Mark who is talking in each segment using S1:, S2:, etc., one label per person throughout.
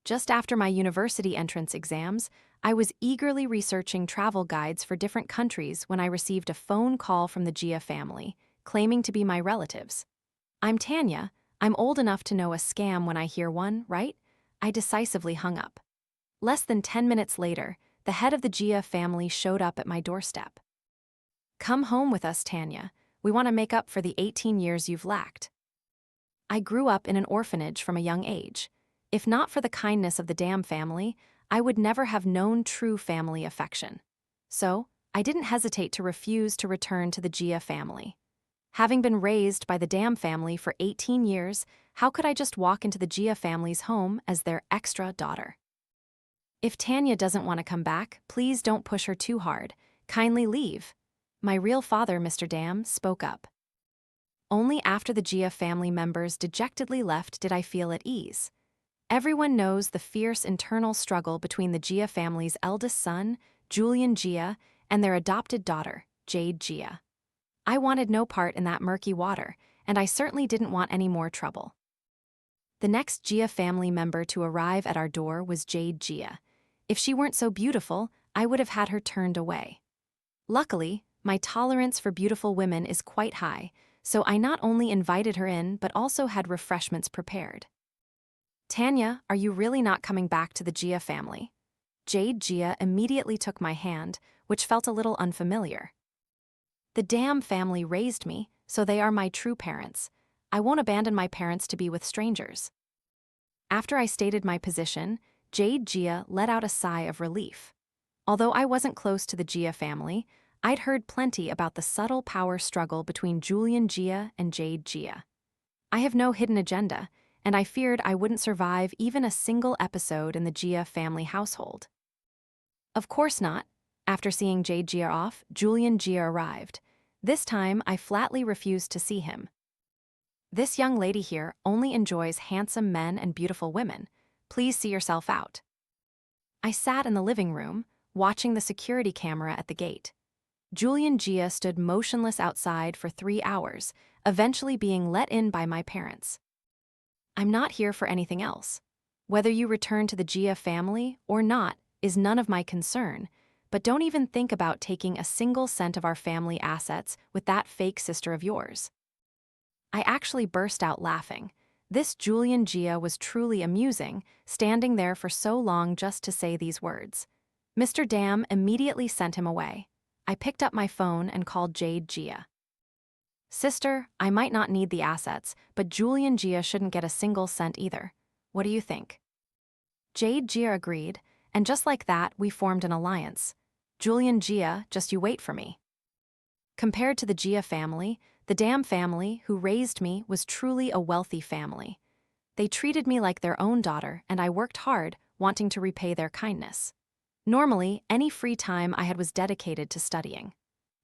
S1: Just after my university entrance exams, I was eagerly researching travel guides for different countries when I received a phone call from the Gia family, claiming to be my relatives. I'm Tanya. I'm old enough to know a scam when I hear one, right? I decisively hung up. Less than 10 minutes later, the head of the Gia family showed up at my doorstep. Come home with us, Tanya. We want to make up for the 18 years you've lacked. I grew up in an orphanage from a young age. If not for the kindness of the Dam family, I would never have known true family affection. So, I didn't hesitate to refuse to return to the Gia family. Having been raised by the Dam family for 18 years, how could I just walk into the Gia family's home as their extra daughter? If Tanya doesn't want to come back, please don't push her too hard. Kindly leave. My real father, Mr. Dam, spoke up. Only after the Gia family members dejectedly left did I feel at ease. Everyone knows the fierce internal struggle between the Gia family's eldest son, Julian Gia, and their adopted daughter, Jade Gia. I wanted no part in that murky water, and I certainly didn't want any more trouble. The next Gia family member to arrive at our door was Jade Gia. If she weren't so beautiful, I would have had her turned away. Luckily, my tolerance for beautiful women is quite high, so I not only invited her in but also had refreshments prepared. Tanya, are you really not coming back to the Gia family? Jade Gia immediately took my hand, which felt a little unfamiliar. The Dam family raised me, so they are my true parents. I won't abandon my parents to be with strangers. After I stated my position, Jade Gia let out a sigh of relief. Although I wasn't close to the Gia family, I'd heard plenty about the subtle power struggle between Julian Gia and Jade Gia. I have no hidden agenda, and I feared I wouldn't survive even a single episode in the Gia family household. Of course not. After seeing Jade Gia off, Julian Gia arrived. This time, I flatly refused to see him. This young lady here only enjoys handsome men and beautiful women. Please see yourself out. I sat in the living room, watching the security camera at the gate. Julian Gia stood motionless outside for 3 hours, eventually being let in by my parents. I'm not here for anything else. Whether you return to the Gia family or not is none of my concern, but don't even think about taking a single cent of our family assets with that fake sister of yours. I actually burst out laughing. This Julian Gia was truly amusing, standing there for so long just to say these words. Mr. Dam immediately sent him away. I picked up my phone and called Jade Gia. Sister, I might not need the assets, but Julian Gia shouldn't get a single cent either. What do you think? Jade Gia agreed, and just like that, we formed an alliance. Julian Gia, just you wait for me. Compared to the Gia family, the Dam family, who raised me, was truly a wealthy family. They treated me like their own daughter, and I worked hard, wanting to repay their kindness. Normally, any free time I had was dedicated to studying.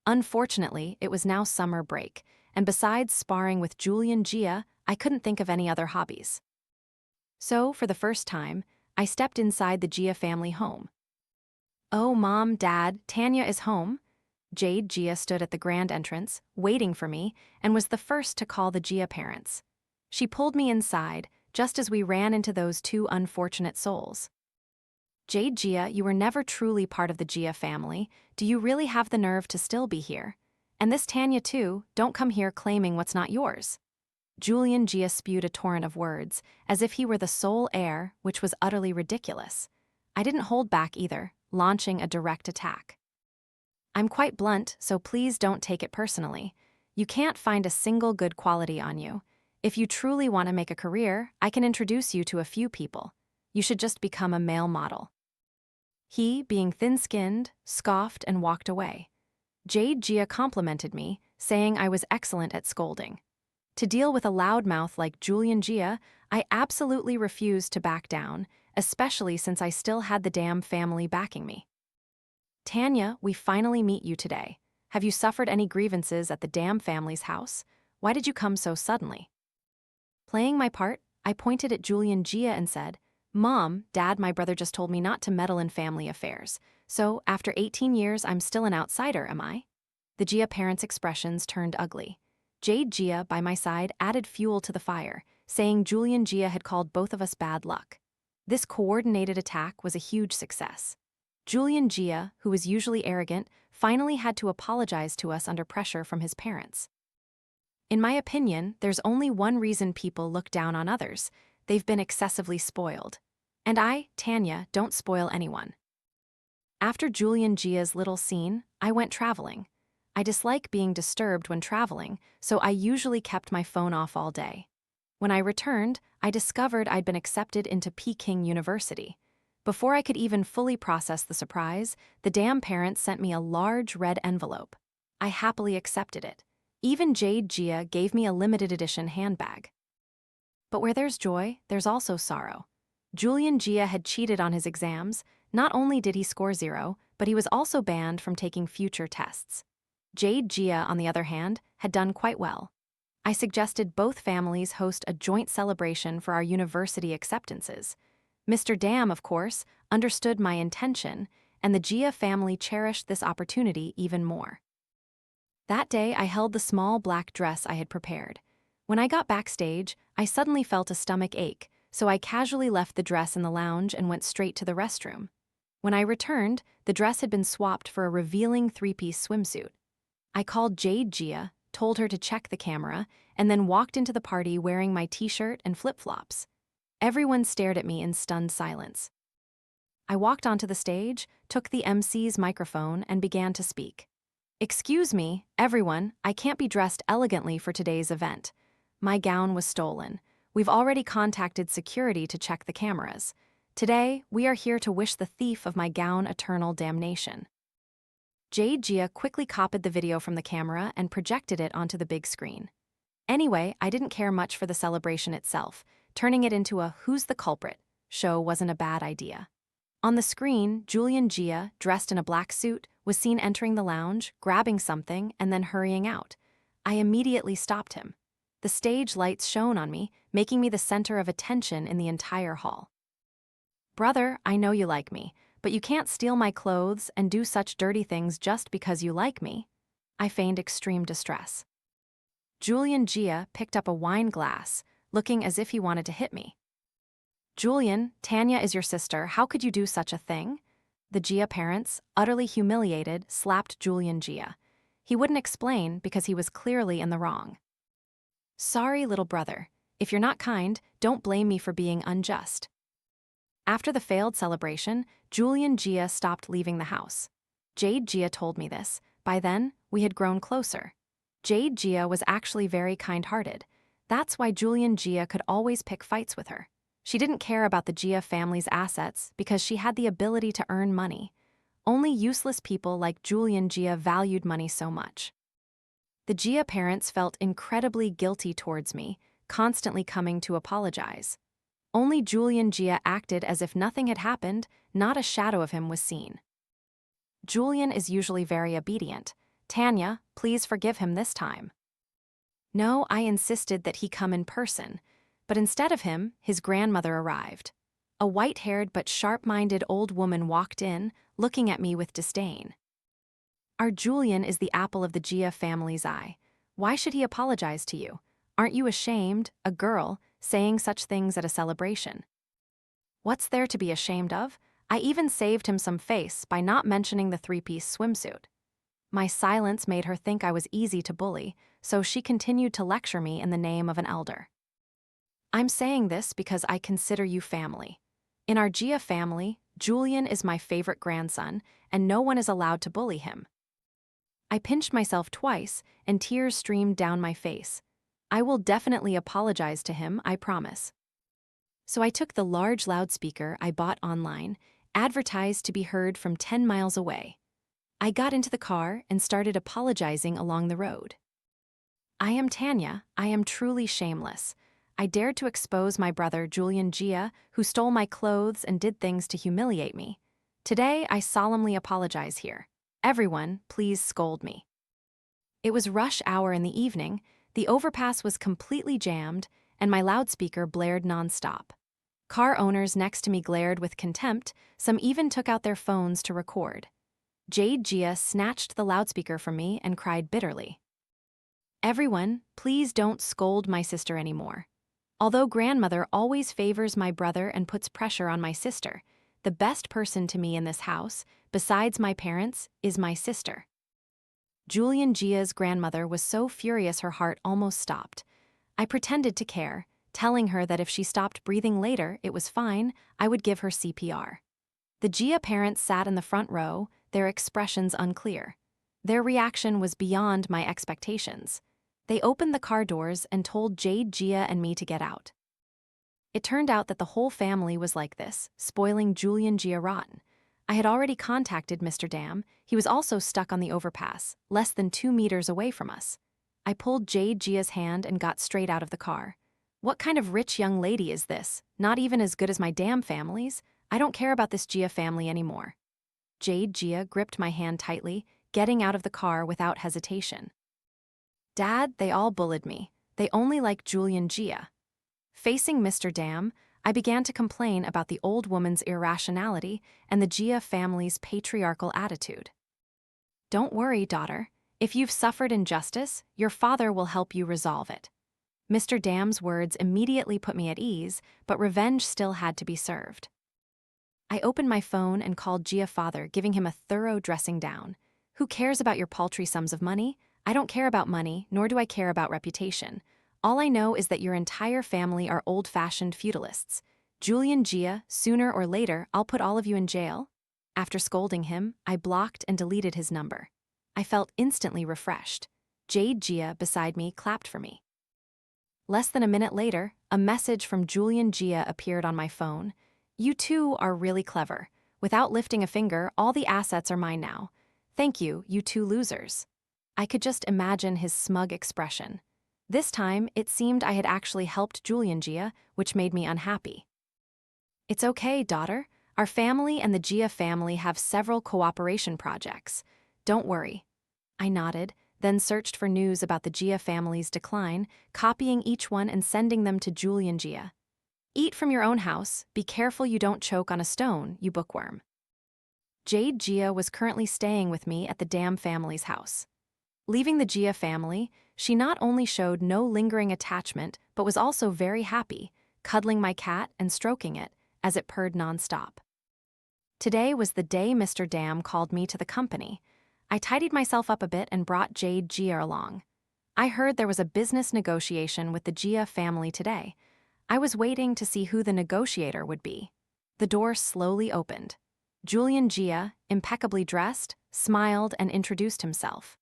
S1: Unfortunately, it was now summer break, and besides sparring with Julian Gia, I couldn't think of any other hobbies. So, for the first time, I stepped inside the Gia family home. Oh, Mom, Dad, Tanya is home. Jade Gia stood at the grand entrance, waiting for me, and was the first to call the Gia parents. She pulled me inside, just as we ran into those two unfortunate souls. Jade Gia, you were never truly part of the Gia family. Do you really have the nerve to still be here? And this Tanya too, don't come here claiming what's not yours. Julian Gia spewed a torrent of words, as if he were the sole heir, which was utterly ridiculous. I didn't hold back either, launching a direct attack. I'm quite blunt, so please don't take it personally. You can't find a single good quality on you. If you truly want to make a career, I can introduce you to a few people. You should just become a male model. He, being thin-skinned, scoffed and walked away. Jade Gia complimented me, saying I was excellent at scolding. To deal with a loudmouth like Julian Gia, I absolutely refused to back down, especially since I still had the Dam family backing me. Tanya, we finally meet you today. Have you suffered any grievances at the Dam family's house? Why did you come so suddenly? Playing my part, I pointed at Julian Gia and said, Mom, Dad, my brother just told me not to meddle in family affairs. So, after 18 years, I'm still an outsider, am I? The Gia parents' expressions turned ugly. Jade Gia, by my side, added fuel to the fire, saying Julian Gia had called both of us bad luck. This coordinated attack was a huge success. Julian Gia, who was usually arrogant, finally had to apologize to us under pressure from his parents. In my opinion, there's only one reason people look down on others: they've been excessively spoiled. And I, Tanya, don't spoil anyone. After Julian Gia's little scene, I went traveling. I dislike being disturbed when traveling, so I usually kept my phone off all day. When I returned, I discovered I'd been accepted into Peking University. Before I could even fully process the surprise, the damn parents sent me a large red envelope. I happily accepted it. Even Jade Gia gave me a limited edition handbag. But where there's joy, there's also sorrow. Julian Gia had cheated on his exams. Not only did he score 0, but he was also banned from taking future tests. Jade Gia, on the other hand, had done quite well. I suggested both families host a joint celebration for our university acceptances. Mr. Dam, of course, understood my intention, and the Gia family cherished this opportunity even more. That day, I held the small black dress I had prepared. When I got backstage, I suddenly felt a stomach ache, so I casually left the dress in the lounge and went straight to the restroom. When I returned, the dress had been swapped for a revealing 3-piece swimsuit. I called Jade Gia, told her to check the camera, and then walked into the party wearing my t-shirt and flip-flops. Everyone stared at me in stunned silence. I walked onto the stage, took the MC's microphone, and began to speak. "Excuse me, everyone, I can't be dressed elegantly for today's event. My gown was stolen. We've already contacted security to check the cameras. Today, we are here to wish the thief of my gown eternal damnation." Jade Gia quickly copied the video from the camera and projected it onto the big screen. Anyway, I didn't care much for the celebration itself. Turning it into a "Who's the Culprit" show wasn't a bad idea. On the screen, Julian Gia, dressed in a black suit, was seen entering the lounge, grabbing something, and then hurrying out. I immediately stopped him. The stage lights shone on me, making me the center of attention in the entire hall. "Brother, I know you like me, but you can't steal my clothes and do such dirty things just because you like me." I feigned extreme distress. Julian Gia picked up a wine glass, looking as if he wanted to hit me. "Julian, Tanya is your sister. How could you do such a thing?" The Gia parents, utterly humiliated, slapped Julian Gia. He wouldn't explain because he was clearly in the wrong. "Sorry, little brother. If you're not kind, don't blame me for being unjust." After the failed celebration, Julian Gia stopped leaving the house. Jade Gia told me this. By then, we had grown closer. Jade Gia was actually very kind-hearted. That's why Julian Gia could always pick fights with her. She didn't care about the Gia family's assets because she had the ability to earn money. Only useless people like Julian Gia valued money so much. The Gia parents felt incredibly guilty towards me, constantly coming to apologize. Only Julian Gia acted as if nothing had happened, not a shadow of him was seen. Julian is usually very obedient. "Tanya, please forgive him this time." No, I insisted that he come in person, but instead of him, his grandmother arrived. A white-haired but sharp-minded old woman walked in, looking at me with disdain. "Our Julian is the apple of the Gia family's eye. Why should he apologize to you? Aren't you ashamed, a girl, saying such things at a celebration?" What's there to be ashamed of? I even saved him some face by not mentioning the 3-piece swimsuit. My silence made her think I was easy to bully, so she continued to lecture me in the name of an elder. "I'm saying this because I consider you family. In our Gia family, Julian is my favorite grandson, and no one is allowed to bully him." I pinched myself twice, and tears streamed down my face. "I will definitely apologize to him, I promise." So I took the large loudspeaker I bought online, advertised to be heard from 10 miles away. I got into the car and started apologizing along the road. "I am Tanya. I am truly shameless. I dared to expose my brother Julian Gia, who stole my clothes and did things to humiliate me. Today, I solemnly apologize here. Everyone, please scold me." It was rush hour in the evening, the overpass was completely jammed, and my loudspeaker blared nonstop. Car owners next to me glared with contempt, some even took out their phones to record. Jade Gia snatched the loudspeaker from me and cried bitterly. "Everyone, please don't scold my sister anymore. Although grandmother always favors my brother and puts pressure on my sister, the best person to me in this house, besides my parents, is my sister. Julian Gia's grandmother was so furious her heart almost stopped. I pretended to care, telling her that if she stopped breathing later, it was fine, I would give her CPR. The Gia parents sat in the front row, their expressions unclear. Their reaction was beyond my expectations. They opened the car doors and told Jade, Gia, and me to get out. It turned out that the whole family was like this, spoiling Julian Gia rotten. I had already contacted Mr. Dam. He was also stuck on the overpass, less than 2 meters away from us. I pulled Jade Gia's hand and got straight out of the car. What kind of rich young lady is this? Not even as good as my Dam families? I don't care about this Gia family anymore. Jade Gia gripped my hand tightly, getting out of the car without hesitation. Dad, they all bullied me. They only like Julian Gia. Facing Mr. Dam, I began to complain about the old woman's irrationality and the Gia family's patriarchal attitude. Don't worry, daughter. If you've suffered injustice, your father will help you resolve it. Mr. Dam's words immediately put me at ease, but revenge still had to be served. I opened my phone and called Gia father, giving him a thorough dressing down. Who cares about your paltry sums of money? I don't care about money, nor do I care about reputation. All I know is that your entire family are old-fashioned feudalists. Julian Gia, sooner or later, I'll put all of you in jail. After scolding him, I blocked and deleted his number. I felt instantly refreshed. Jade Gia beside me clapped for me. Less than a minute later, a message from Julian Gia appeared on my phone. You two are really clever. Without lifting a finger, all the assets are mine now. Thank you, you two losers. I could just imagine his smug expression. This time, it seemed I had actually helped Julian Gia, which made me unhappy. It's okay, daughter. Our family and the Gia family have several cooperation projects. Don't worry. I nodded, then searched for news about the Gia family's decline, copying each one and sending them to Julian Gia. Eat from your own house. Be careful you don't choke on a stone, you bookworm. Jade Gia was currently staying with me at the Dam family's house. Leaving the Gia family, she not only showed no lingering attachment, but was also very happy, cuddling my cat and stroking it, as it purred nonstop. Today was the day Mr. Dam called me to the company. I tidied myself up a bit and brought Jade Gia along. I heard there was a business negotiation with the Gia family today. I was waiting to see who the negotiator would be. The door slowly opened. Julian Gia, impeccably dressed, smiled and introduced himself.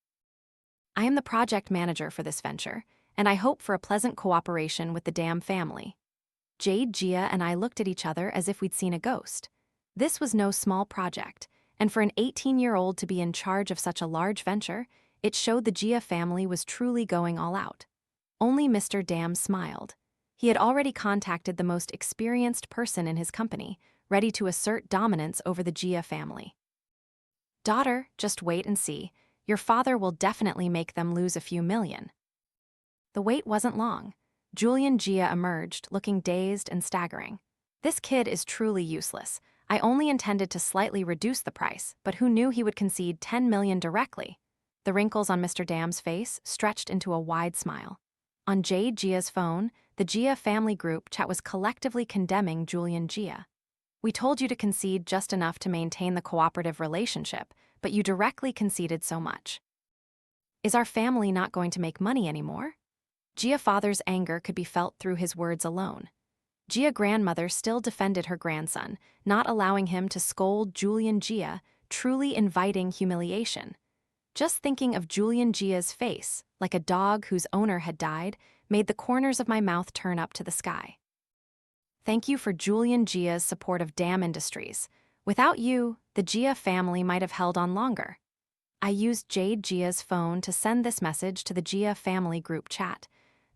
S1: I am the project manager for this venture, and I hope for a pleasant cooperation with the Dam family. Jade Gia and I looked at each other as if we'd seen a ghost. This was no small project, and for an 18-year-old to be in charge of such a large venture, it showed the Gia family was truly going all out. Only Mr. Dam smiled. He had already contacted the most experienced person in his company, ready to assert dominance over the Gia family. Daughter, just wait and see. Your father will definitely make them lose a few million. The wait wasn't long. Julian Gia emerged, looking dazed and staggering. This kid is truly useless. I only intended to slightly reduce the price, but who knew he would concede 10 million directly? The wrinkles on Mr. Dam's face stretched into a wide smile. On Jade Gia's phone, the Gia family group chat was collectively condemning Julian Gia. We told you to concede just enough to maintain the cooperative relationship, but you directly conceded so much. Is our family not going to make money anymore? Gia father's anger could be felt through his words alone. Gia grandmother still defended her grandson, not allowing him to scold Julian Gia, truly inviting humiliation. Just thinking of Julian Gia's face, like a dog whose owner had died, made the corners of my mouth turn up to the sky. Thank you for Julian Gia's support of Dam Industries. Without you, the Gia family might have held on longer. I used Jade Gia's phone to send this message to the Gia family group chat.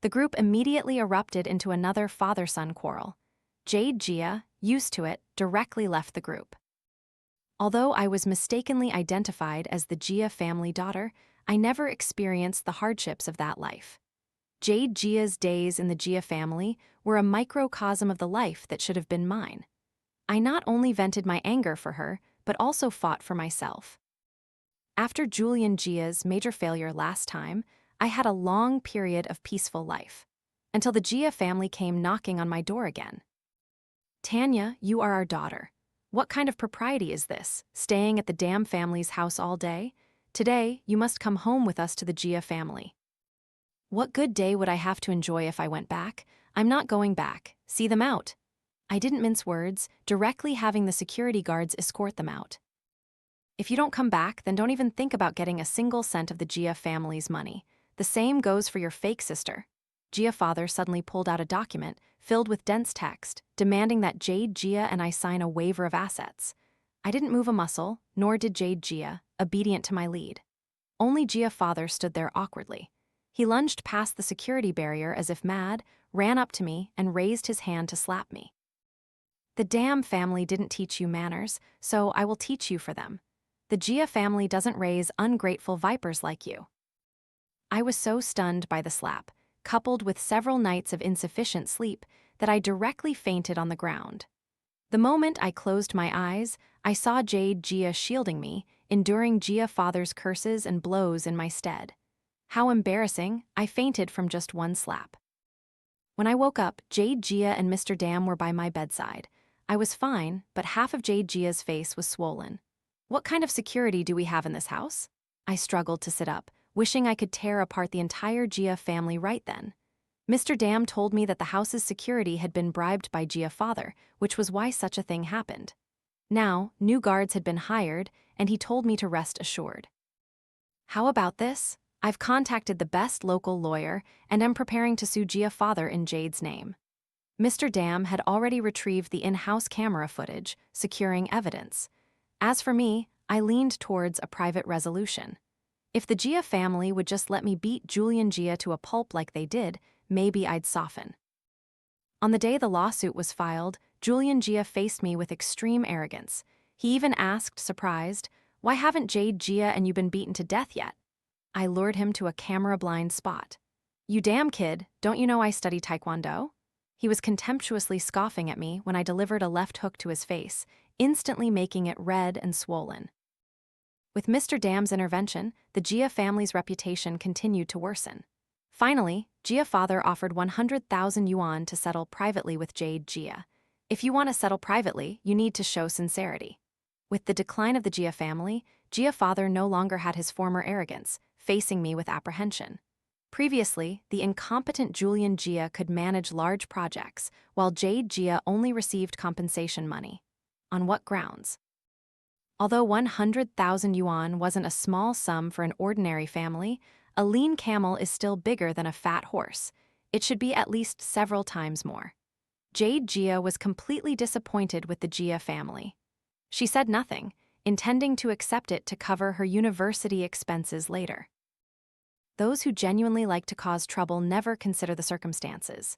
S1: The group immediately erupted into another father-son quarrel. Jade Gia, used to it, directly left the group. Although I was mistakenly identified as the Gia family daughter, I never experienced the hardships of that life. Jade Gia's days in the Gia family were a microcosm of the life that should have been mine. I not only vented my anger for her, but also fought for myself. After Julian Gia's major failure last time, I had a long period of peaceful life. until the Gia family came knocking on my door again. Tanya, you are our daughter. What kind of propriety is this, staying at the Dam family's house all day? Today, you must come home with us to the Gia family. What good day would I have to enjoy if I went back? I'm not going back. See them out. I didn't mince words, directly having the security guards escort them out. If you don't come back, then don't even think about getting a single cent of the Gia family's money. The same goes for your fake sister. Gia father suddenly pulled out a document filled with dense text, demanding that Jade Gia and I sign a waiver of assets. I didn't move a muscle, nor did Jade Gia, obedient to my lead. Only Gia father stood there awkwardly. He lunged past the security barrier as if mad, ran up to me, and raised his hand to slap me. The Dam family didn't teach you manners, so I will teach you for them. The Gia family doesn't raise ungrateful vipers like you. I was so stunned by the slap, coupled with several nights of insufficient sleep, that I directly fainted on the ground. The moment I closed my eyes, I saw Jade Gia shielding me, enduring Gia father's curses and blows in my stead. How embarrassing, I fainted from just one slap. When I woke up, Jade Gia and Mr. Dam were by my bedside. I was fine, but half of Jade Gia's face was swollen. What kind of security do we have in this house? I struggled to sit up, wishing I could tear apart the entire Gia family right then. Mr. Dam told me that the house's security had been bribed by Gia father, which was why such a thing happened. Now, new guards had been hired, and he told me to rest assured. How about this? I've contacted the best local lawyer and am preparing to sue Gia father in Jade's name. Mr. Dam had already retrieved the in-house camera footage, securing evidence. As for me, I leaned towards a private resolution. If the Gia family would just let me beat Julian Gia to a pulp like they did, maybe I'd soften. On the day the lawsuit was filed, Julian Gia faced me with extreme arrogance. He even asked, surprised, "Why haven't Jade Gia and you been beaten to death yet?" I lured him to a camera-blind spot. "You damn kid, don't you know I study Taekwondo?" He was contemptuously scoffing at me when I delivered a left hook to his face, instantly making it red and swollen. With Mr. Dam's intervention, the Gia family's reputation continued to worsen. Finally, Gia father offered 100,000 yuan to settle privately with Jade Gia. If you want to settle privately, you need to show sincerity. With the decline of the Gia family, Gia father no longer had his former arrogance, facing me with apprehension. Previously, the incompetent Julian Gia could manage large projects, while Jade Gia only received compensation money. On what grounds? Although 100,000 yuan wasn't a small sum for an ordinary family, a lean camel is still bigger than a fat horse. It should be at least several times more. Jade Gia was completely disappointed with the Gia family. She said nothing, intending to accept it to cover her university expenses later. Those who genuinely like to cause trouble never consider the circumstances.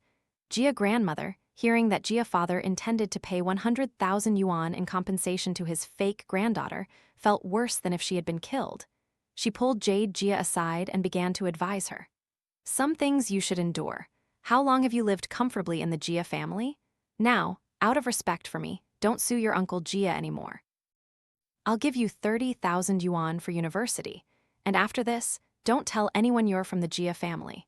S1: Gia grandmother, hearing that Gia father intended to pay 100,000 yuan in compensation to his fake granddaughter, felt worse than if she had been killed. She pulled Jade Gia aside and began to advise her. "Some things you should endure. How long have you lived comfortably in the Gia family? Now, out of respect for me, don't sue your uncle Gia anymore. I'll give you 30,000 yuan for university, and after this, don't tell anyone you're from the Gia family."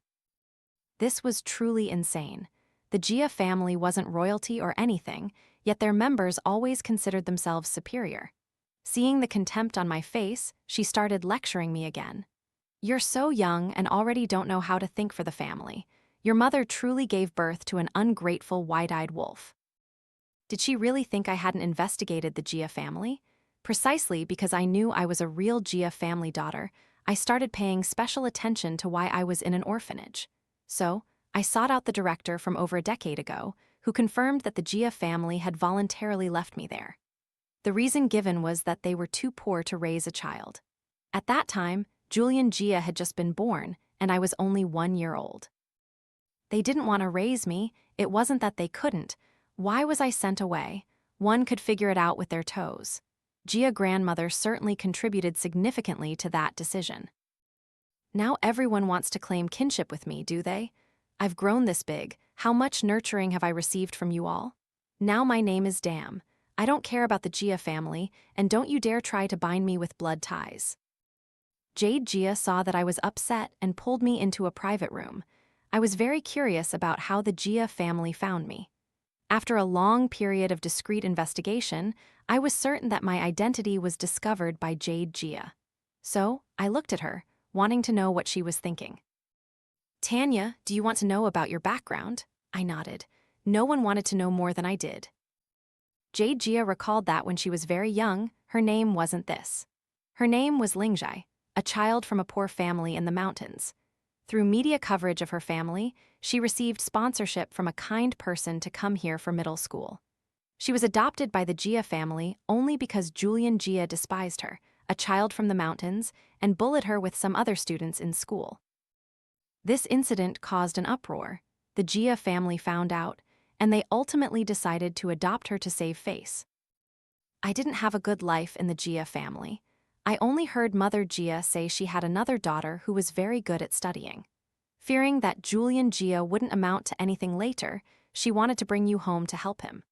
S1: This was truly insane. The Gia family wasn't royalty or anything, yet their members always considered themselves superior. Seeing the contempt on my face, she started lecturing me again. "You're so young and already don't know how to think for the family. Your mother truly gave birth to an ungrateful, wide-eyed wolf." Did she really think I hadn't investigated the Gia family? Precisely because I knew I was a real Gia family daughter, I started paying special attention to why I was in an orphanage. So, I sought out the director from over a decade ago, who confirmed that the Gia family had voluntarily left me there. The reason given was that they were too poor to raise a child. At that time, Julian Gia had just been born, and I was only 1 year old. They didn't want to raise me, it wasn't that they couldn't. Why was I sent away? One could figure it out with their toes. Gia grandmother certainly contributed significantly to that decision. Now everyone wants to claim kinship with me, do they? I've grown this big. How much nurturing have I received from you all? Now my name is Dam. I don't care about the Gia family, and don't you dare try to bind me with blood ties. Jade Gia saw that I was upset and pulled me into a private room. I was very curious about how the Gia family found me. After a long period of discreet investigation, I was certain that my identity was discovered by Jade Gia. So, I looked at her, wanting to know what she was thinking. "Tanya, do you want to know about your background?" I nodded. No one wanted to know more than I did. Jade Gia recalled that when she was very young, her name wasn't this. Her name was Lingjai, a child from a poor family in the mountains. Through media coverage of her family, she received sponsorship from a kind person to come here for middle school. She was adopted by the Gia family only because Julian Gia despised her, a child from the mountains, and bullied her with some other students in school. This incident caused an uproar. The Gia family found out, and they ultimately decided to adopt her to save face. I didn't have a good life in the Gia family. I only heard Mother Gia say she had another daughter who was very good at studying. Fearing that Julian Gia wouldn't amount to anything later, she wanted to bring you home to help him.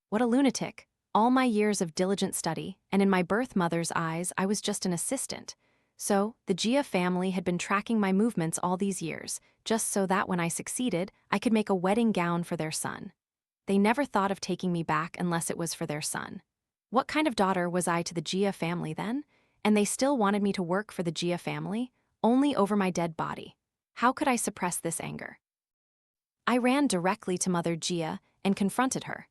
S1: What a lunatic. All my years of diligent study, and in my birth mother's eyes, I was just an assistant. So, the Gia family had been tracking my movements all these years, just so that when I succeeded, I could make a wedding gown for their son. They never thought of taking me back unless it was for their son. What kind of daughter was I to the Gia family then? And they still wanted me to work for the Gia family, only over my dead body. How could I suppress this anger? I ran directly to Mother Gia and confronted her.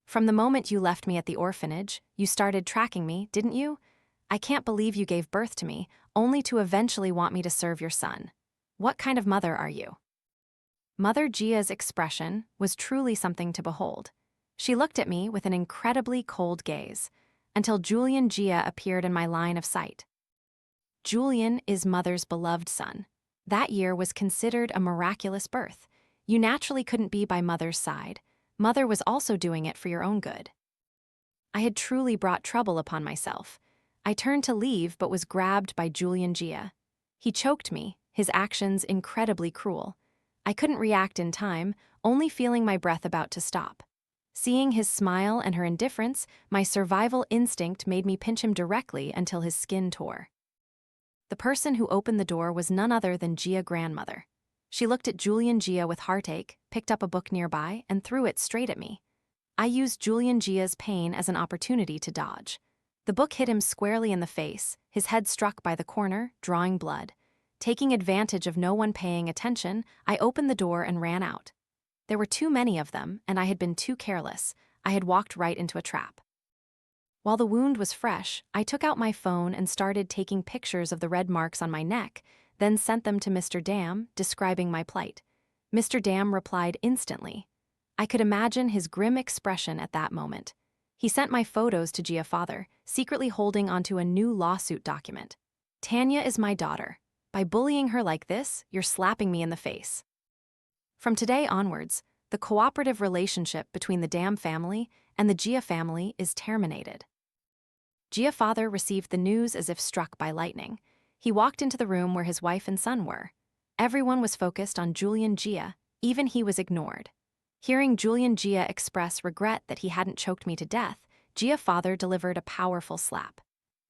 S1: "From the moment you left me at the orphanage, you started tracking me, didn't you? I can't believe you gave birth to me, only to eventually want me to serve your son. What kind of mother are you?" Mother Gia's expression was truly something to behold. She looked at me with an incredibly cold gaze, until Julian Gia appeared in my line of sight. Julian is Mother's beloved son. That year was considered a miraculous birth. You naturally couldn't be by Mother's side. Mother was also doing it for your own good. I had truly brought trouble upon myself. I turned to leave but was grabbed by Julian Gia. He choked me, his actions incredibly cruel. I couldn't react in time, only feeling my breath about to stop. Seeing his smile and her indifference, my survival instinct made me pinch him directly until his skin tore. The person who opened the door was none other than Gia grandmother. She looked at Julian Gia with heartache, picked up a book nearby, and threw it straight at me. I used Julian Gia's pain as an opportunity to dodge. The book hit him squarely in the face, his head struck by the corner, drawing blood. Taking advantage of no one paying attention, I opened the door and ran out. There were too many of them, and I had been too careless. I had walked right into a trap. While the wound was fresh, I took out my phone and started taking pictures of the red marks on my neck, then sent them to Mr. Dam, describing my plight. Mr. Dam replied instantly. I could imagine his grim expression at that moment. He sent my photos to Gia father, secretly holding onto a new lawsuit document. "Tanya is my daughter. By bullying her like this, you're slapping me in the face." From today onwards, the cooperative relationship between the Dam family and the Gia family is terminated. Gia father received the news as if struck by lightning. He walked into the room where his wife and son were. Everyone was focused on Julian Gia, even he was ignored. Hearing Julian Gia express regret that he hadn't choked me to death, Gia father delivered a powerful slap.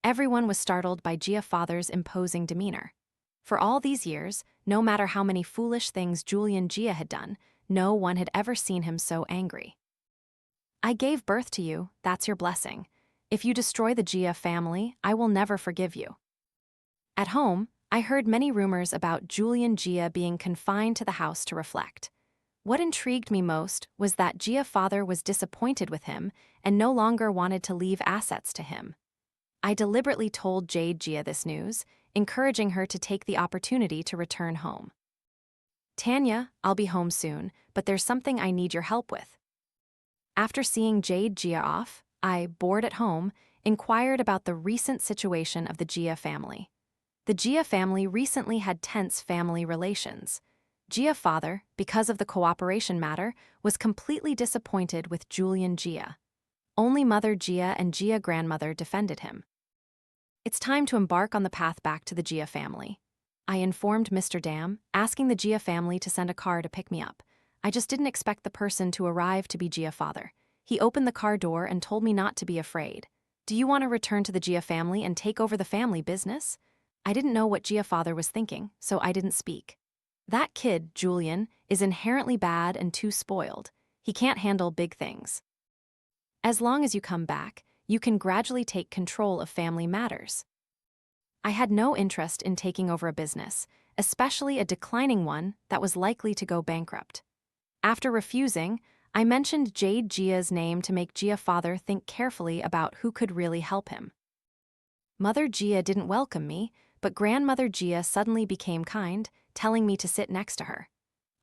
S1: Everyone was startled by Gia father's imposing demeanor. For all these years, no matter how many foolish things Julian Gia had done, no one had ever seen him so angry. "I gave birth to you, that's your blessing. If you destroy the Gia family, I will never forgive you." At home, I heard many rumors about Julian Gia being confined to the house to reflect. What intrigued me most was that Gia father was disappointed with him and no longer wanted to leave assets to him. I deliberately told Jade Gia this news, encouraging her to take the opportunity to return home. "Tanya, I'll be home soon, but there's something I need your help with." After seeing Jade Gia off, I, bored at home, inquired about the recent situation of the Gia family. The Gia family recently had tense family relations. Gia father, because of the cooperation matter, was completely disappointed with Julian Gia. Only Mother Gia and Gia grandmother defended him. It's time to embark on the path back to the Gia family. I informed Mr. Dam, asking the Gia family to send a car to pick me up. I just didn't expect the person to arrive to be Gia father. He opened the car door and told me not to be afraid. "Do you want to return to the Gia family and take over the family business?" I didn't know what Gia father was thinking, so I didn't speak. That kid, Julian, is inherently bad and too spoiled. He can't handle big things. As long as you come back, you can gradually take control of family matters. I had no interest in taking over a business, especially a declining one that was likely to go bankrupt. After refusing, I mentioned Jade Gia's name to make Gia father think carefully about who could really help him. Mother Gia didn't welcome me, but grandmother Gia suddenly became kind, telling me to sit next to her.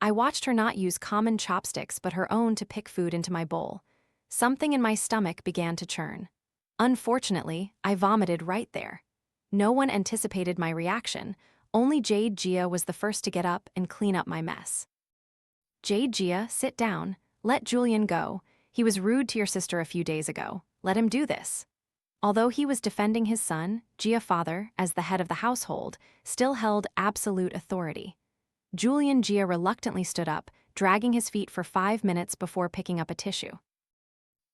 S1: I watched her not use common chopsticks but her own to pick food into my bowl. Something in my stomach began to churn. Unfortunately, I vomited right there. No one anticipated my reaction, only Jade Gia was the first to get up and clean up my mess. Jade Gia, sit down. Let Julian go. He was rude to your sister a few days ago. Let him do this. Although he was defending his son, Gia father, as the head of the household, still held absolute authority. Julian Gia reluctantly stood up, dragging his feet for 5 minutes before picking up a tissue.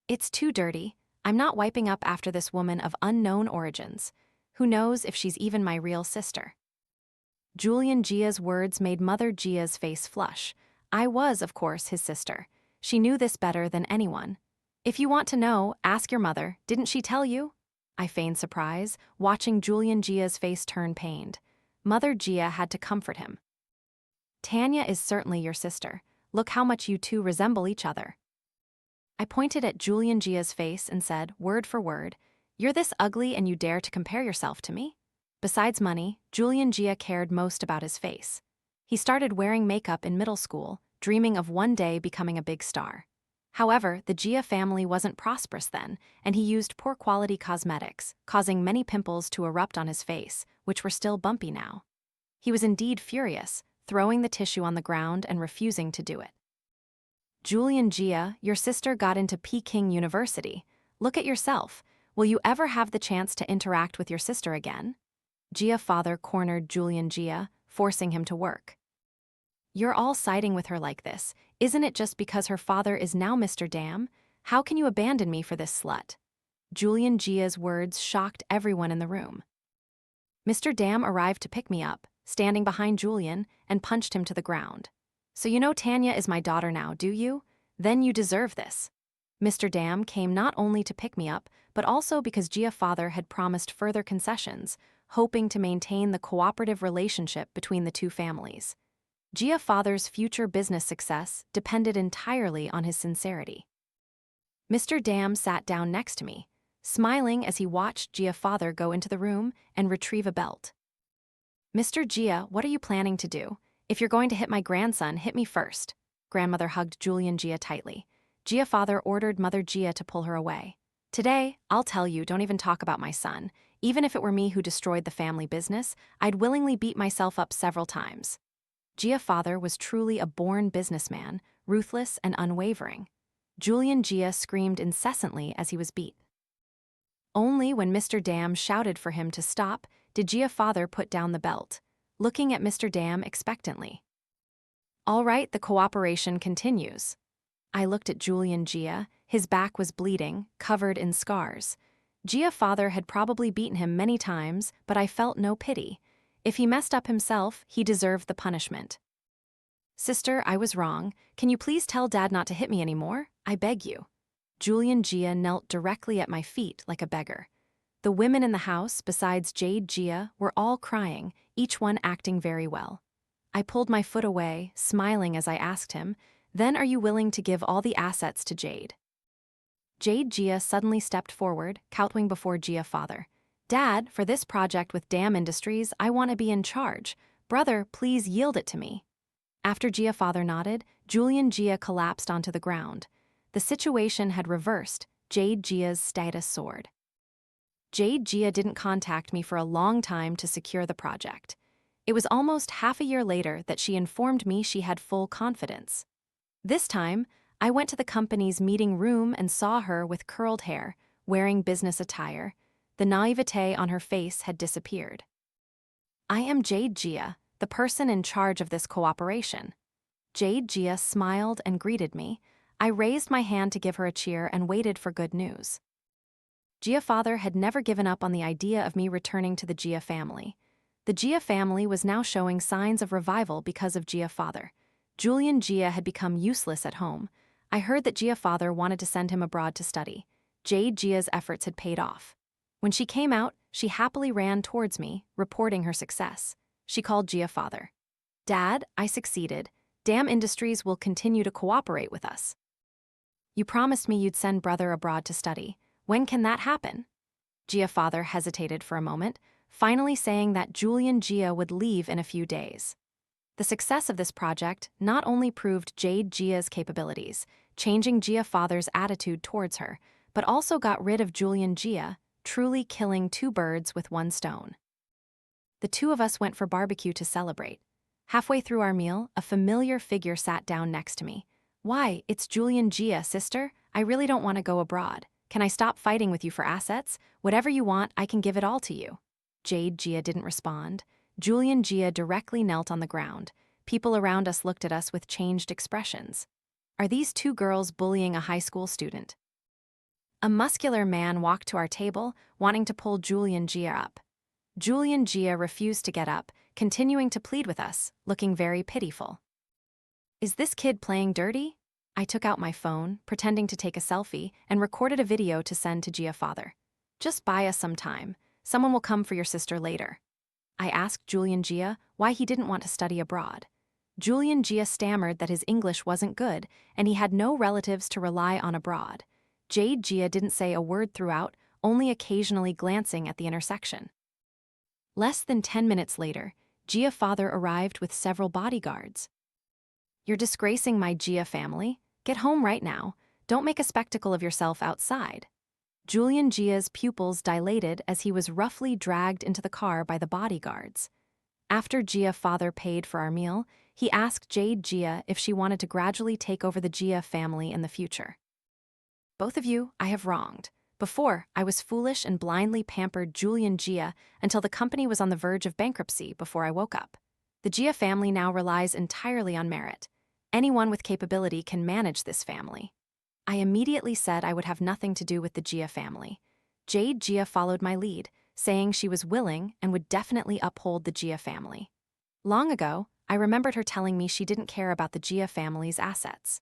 S1: It's too dirty. I'm not wiping up after this woman of unknown origins. Who knows if she's even my real sister? Julian Gia's words made Mother Gia's face flush. I was, of course, his sister. She knew this better than anyone. If you want to know, ask your mother. Didn't she tell you? I feigned surprise, watching Julian Gia's face turn pained. Mother Gia had to comfort him. Tanya is certainly your sister. Look how much you two resemble each other. I pointed at Julian Gia's face and said, word for word, you're this ugly and you dare to compare yourself to me? Besides money, Julian Gia cared most about his face. He started wearing makeup in middle school, dreaming of one day becoming a big star. However, the Gia family wasn't prosperous then, and he used poor-quality cosmetics, causing many pimples to erupt on his face, which were still bumpy now. He was indeed furious, throwing the tissue on the ground and refusing to do it. Julian Gia, your sister got into Peking University. Look at yourself. Will you ever have the chance to interact with your sister again? Gia father cornered Julian Gia, forcing him to work. You're all siding with her like this. Isn't it just because her father is now Mr. Dam? How can you abandon me for this slut? Julian Gia's words shocked everyone in the room. Mr. Dam arrived to pick me up, standing behind Julian, and punched him to the ground. So you know Tanya is my daughter now, do you? Then you deserve this. Mr. Dam came not only to pick me up, but also because Gia father had promised further concessions, hoping to maintain the cooperative relationship between the two families. Gia father's future business success depended entirely on his sincerity. Mr. Dam sat down next to me, smiling as he watched Gia father go into the room and retrieve a belt. Mr. Gia, what are you planning to do? If you're going to hit my grandson, hit me first. Grandmother hugged Julian Gia tightly. Gia father ordered Mother Gia to pull her away. Today, I'll tell you, don't even talk about my son. Even if it were me who destroyed the family business, I'd willingly beat myself up several times. Gia father was truly a born businessman, ruthless and unwavering. Julian Gia screamed incessantly as he was beat. Only when Mr. Dam shouted for him to stop did Gia father put down the belt, looking at Mr. Dam expectantly. All right, the cooperation continues. I looked at Julian Gia. His back was bleeding, covered in scars. Gia father had probably beaten him many times, but I felt no pity. If he messed up himself, he deserved the punishment. Sister, I was wrong. Can you please tell Dad not to hit me anymore? I beg you. Julian Gia knelt directly at my feet like a beggar. The women in the house, besides Jade Gia, were all crying, each one acting very well. I pulled my foot away, smiling as I asked him, then are you willing to give all the assets to Jade? Jade Gia suddenly stepped forward, kowtowing before Gia father. Dad, for this project with Dam Industries, I want to be in charge. Brother, please yield it to me. After Gia father nodded, Julian Gia collapsed onto the ground. The situation had reversed, Jade Gia's status soared. Jade Gia didn't contact me for a long time to secure the project. It was almost half a year later that she informed me she had full confidence. This time, I went to the company's meeting room and saw her with curled hair, wearing business attire. The naivete on her face had disappeared. I am Jade Gia, the person in charge of this cooperation. Jade Gia smiled and greeted me. I raised my hand to give her a cheer and waited for good news. Gia father had never given up on the idea of me returning to the Gia family. The Gia family was now showing signs of revival because of Gia father. Julian Gia had become useless at home. I heard that Gia father wanted to send him abroad to study. Jade Gia's efforts had paid off. When she came out, she happily ran towards me, reporting her success. She called Gia father. "Dad, I succeeded. Damn Industries will continue to cooperate with us. You promised me you'd send brother abroad to study. When can that happen?" Gia father hesitated for a moment, finally saying that Julian Gia would leave in a few days. The success of this project not only proved Jade Gia's capabilities, changing Gia father's attitude towards her, but also got rid of Julian Gia, truly killing two birds with one stone. The two of us went for barbecue to celebrate. Halfway through our meal, a familiar figure sat down next to me. "Why, it's Julian Gia, sister. I really don't want to go abroad. Can I stop fighting with you for assets? Whatever you want, I can give it all to you." Jade Gia didn't respond. Julian Gia directly knelt on the ground. People around us looked at us with changed expressions. Are these two girls bullying a high school student? A muscular man walked to our table, wanting to pull Julian Gia up. Julian Gia refused to get up, continuing to plead with us, looking very pitiful. "Is this kid playing dirty?" I took out my phone, pretending to take a selfie, and recorded a video to send to Gia father. "Just buy us some time. Someone will come for your sister later." I asked Julian Gia why he didn't want to study abroad. Julian Gia stammered that his English wasn't good, and he had no relatives to rely on abroad. Jade Gia didn't say a word throughout, only occasionally glancing at the intersection. Less than 10 minutes later, Gia father arrived with several bodyguards. "You're disgracing my Gia family. Get home right now. Don't make a spectacle of yourself outside." Julian Gia's pupils dilated as he was roughly dragged into the car by the bodyguards. After Gia father paid for our meal, he asked Jade Gia if she wanted to gradually take over the Gia family in the future. "Both of you, I have wronged. Before, I was foolish and blindly pampered Julian Gia until the company was on the verge of bankruptcy before I woke up. The Gia family now relies entirely on merit. Anyone with capability can manage this family." I immediately said I would have nothing to do with the Gia family. Jade Gia followed my lead, saying she was willing and would definitely uphold the Gia family. Long ago, I remembered her telling me she didn't care about the Gia family's assets.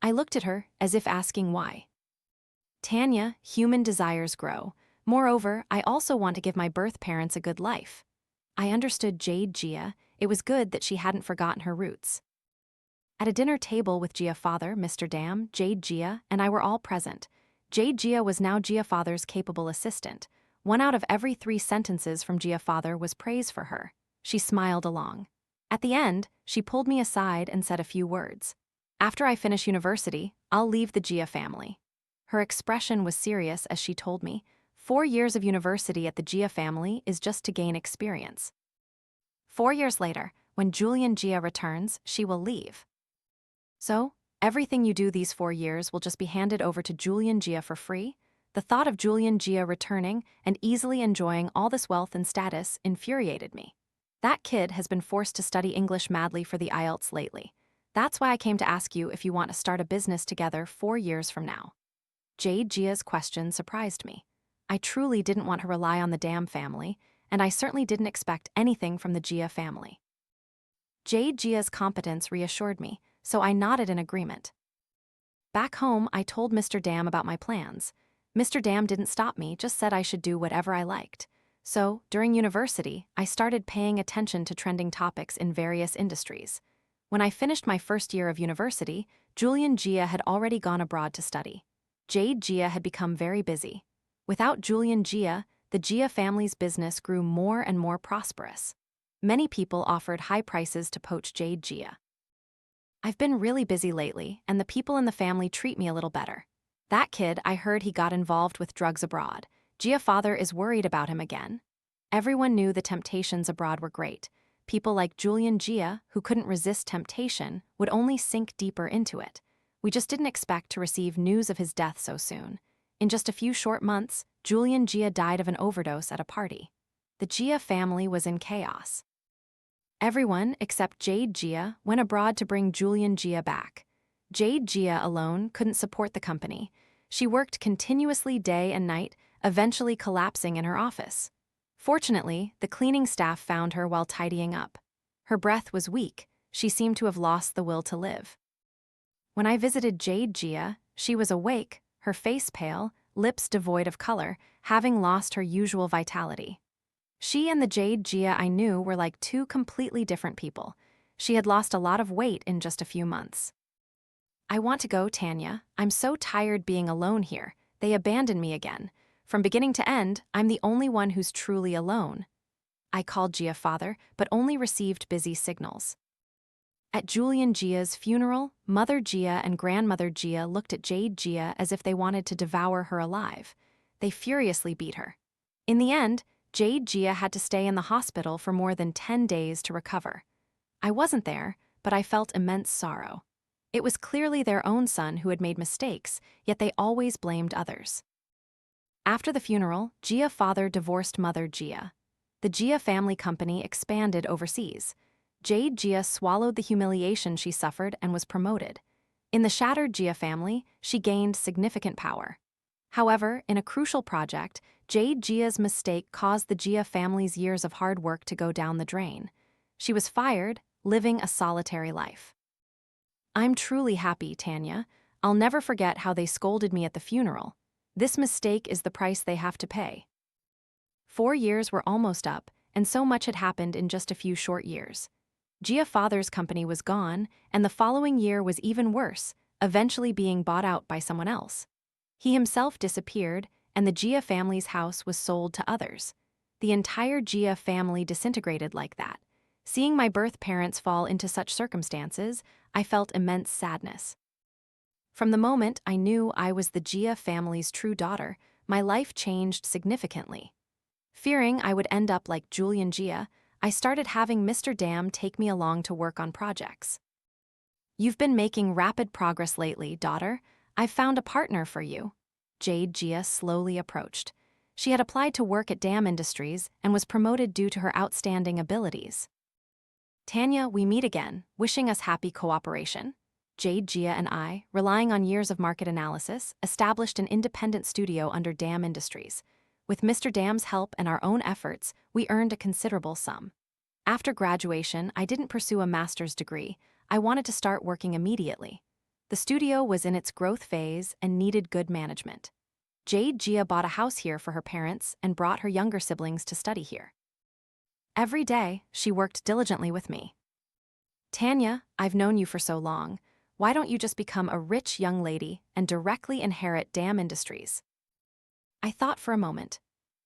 S1: I looked at her as if asking why. "Tanya, human desires grow. Moreover, I also want to give my birth parents a good life." I understood Jade Gia. It was good that she hadn't forgotten her roots. At a dinner table with Gia father, Mr. Dam, Jade Gia, and I were all present. Jade Gia was now Gia father's capable assistant. 1 out of every 3 sentences from Gia father was praise for her. She smiled along. At the end, she pulled me aside and said a few words. "After I finish university, I'll leave the Gia family." Her expression was serious as she told me, 4 years of university at the Gia family is just to gain experience. 4 years later, when Julian Gia returns, she will leave. So, everything you do these 4 years will just be handed over to Julian Gia for free? The thought of Julian Gia returning and easily enjoying all this wealth and status infuriated me. That kid has been forced to study English madly for the IELTS lately. That's why I came to ask you if you want to start a business together 4 years from now. Jade Gia's question surprised me. I truly didn't want to rely on the Dam family, and I certainly didn't expect anything from the Gia family. Jade Gia's competence reassured me, so I nodded in agreement. Back home, I told Mr. Dam about my plans. Mr. Dam didn't stop me, just said I should do whatever I liked. So, during university, I started paying attention to trending topics in various industries. When I finished my first year of university, Julian Gia had already gone abroad to study. Jade Gia had become very busy. Without Julian Gia, the Gia family's business grew more and more prosperous. Many people offered high prices to poach Jade Gia. "I've been really busy lately, and the people in the family treat me a little better. That kid, I heard he got involved with drugs abroad. Gia father is worried about him again." Everyone knew the temptations abroad were great. People like Julian Gia, who couldn't resist temptation, would only sink deeper into it. We just didn't expect to receive news of his death so soon. In just a few short months, Julian Gia died of an overdose at a party. The Gia family was in chaos. Everyone, except Jade Gia, went abroad to bring Julian Gia back. Jade Gia alone couldn't support the company. She worked continuously day and night, eventually collapsing in her office. Fortunately, the cleaning staff found her while tidying up. Her breath was weak. She seemed to have lost the will to live. When I visited Jade Gia, she was awake, her face pale, lips devoid of color, having lost her usual vitality. She and the Jade Gia I knew were like two completely different people. She had lost a lot of weight in just a few months. I want to go, Tanya. I'm so tired being alone here. They abandoned me again. From beginning to end, I'm the only one who's truly alone. I called Gia father, but only received busy signals. At Julian Gia's funeral, Mother Gia and Grandmother Gia looked at Jade Gia as if they wanted to devour her alive. They furiously beat her. In the end, Jade Gia had to stay in the hospital for more than 10 days to recover. I wasn't there, but I felt immense sorrow. It was clearly their own son who had made mistakes, yet they always blamed others. After the funeral, Gia father divorced Mother Gia. The Gia family company expanded overseas. Jade Gia swallowed the humiliation she suffered and was promoted. In the shattered Gia family, she gained significant power. However, in a crucial project, Jade Gia's mistake caused the Gia family's years of hard work to go down the drain. She was fired, living a solitary life. I'm truly happy, Tanya. I'll never forget how they scolded me at the funeral. This mistake is the price they have to pay. 4 years were almost up, and so much had happened in just a few short years. Gia father's company was gone, and the following year was even worse, eventually being bought out by someone else. He himself disappeared, and the Gia family's house was sold to others. The entire Gia family disintegrated like that. Seeing my birth parents fall into such circumstances, I felt immense sadness. From the moment I knew I was the Gia family's true daughter, my life changed significantly. Fearing I would end up like Julian Gia, I started having Mr. Dam take me along to work on projects. You've been making rapid progress lately, daughter. I've found a partner for you. Jade Gia slowly approached. She had applied to work at Dam Industries and was promoted due to her outstanding abilities. Tanya, we meet again, wishing us happy cooperation. Jade Gia and I, relying on years of market analysis, established an independent studio under Dam Industries. With Mr. Dam's help and our own efforts, we earned a considerable sum. After graduation, I didn't pursue a master's degree. I wanted to start working immediately. The studio was in its growth phase and needed good management. Jade Gia bought a house here for her parents and brought her younger siblings to study here. Every day, she worked diligently with me. Tanya, I've known you for so long. Why don't you just become a rich young lady and directly inherit Dam Industries? I thought for a moment.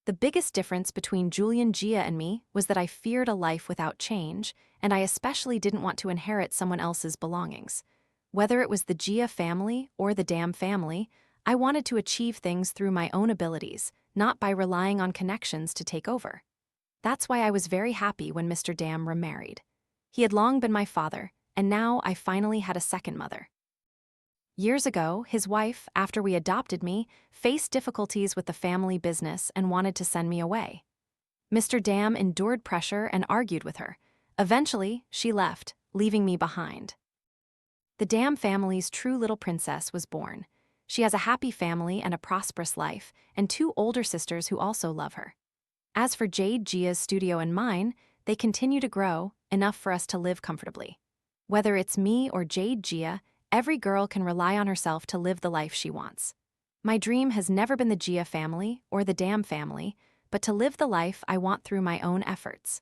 S1: The biggest difference between Julian Gia and me was that I feared a life without change, and I especially didn't want to inherit someone else's belongings. Whether it was the Gia family or the Dam family, I wanted to achieve things through my own abilities, not by relying on connections to take over. That's why I was very happy when Mr. Dam remarried. He had long been my father, and now I finally had a second mother. Years ago, his wife, after we adopted me, faced difficulties with the family business and wanted to send me away. Mr. Dam endured pressure and argued with her. Eventually, she left, leaving me behind. The Dam family's true little princess was born. She has a happy family and a prosperous life, and 2 older sisters who also love her. As for Jade Gia's studio and mine, they continue to grow, enough for us to live comfortably. Whether it's me or Jade Gia, every girl can rely on herself to live the life she wants. My dream has never been the Gia family or the Dam family, but to live the life I want through my own efforts.